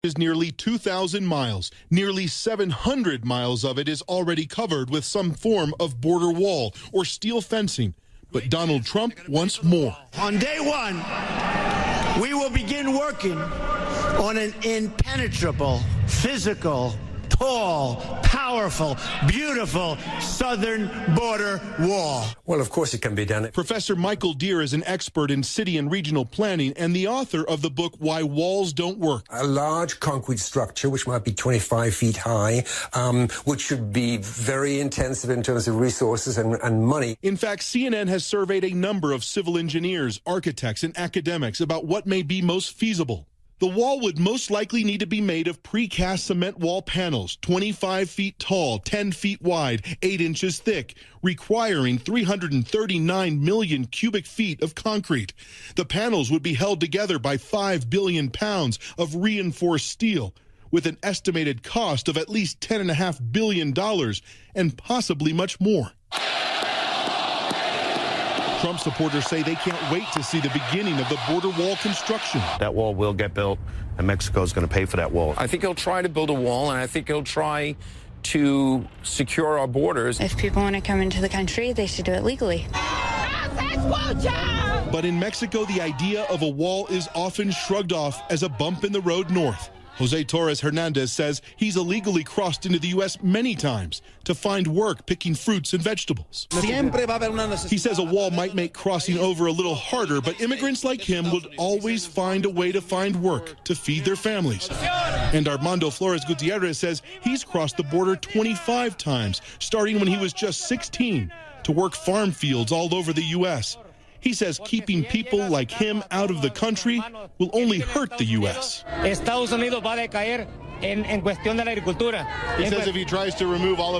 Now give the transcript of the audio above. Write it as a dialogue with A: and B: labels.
A: is nearly 2,000 miles. Nearly 700 miles of it is already covered with some form of border wall or steel fencing. But Donald Trump wants more.
B: On day one, we will begin working on an impenetrable, physical, tall, powerful, beautiful southern border wall.
C: Well, of course it can be done.
A: Professor Michael Deere is an expert in city and regional planning and the author of the book Why Walls Don't Work.
C: A large concrete structure, which might be 25 feet high, which should be very intensive in terms of resources and money.
A: In fact, CNN has surveyed a number of civil engineers, architects, and academics about what may be most feasible. The wall would most likely need to be made of precast cement wall panels, 25 feet tall, 10 feet wide, 8 inches thick, requiring 339 million cubic feet of concrete. The panels would be held together by 5 billion pounds of reinforced steel, with an estimated cost of at least $10.5 billion and possibly much more. Trump supporters say they can't wait to see the beginning of the border wall construction.
D: That wall will get built, and Mexico is going to pay for that wall.
E: I think he'll try to build a wall, and I think he'll try to secure our borders.
F: If people want to come into the country, they should do it legally.
A: But in Mexico, the idea of a wall is often shrugged off as a bump in the road north. Jose Torres Hernandez says he's illegally crossed into the U.S. many times to find work picking fruits and vegetables. He says a wall might make crossing over a little harder, but immigrants like him would always find a way to find work to feed their families. And Armando Flores Gutierrez says he's crossed the border 25 times, starting when he was just 16, to work farm fields all over the U.S. He says keeping people like him out of the country will only hurt the U.S.
G: Estados Unidos va a decaer en cuestión de la agricultura.
A: He says if he tries to remove all of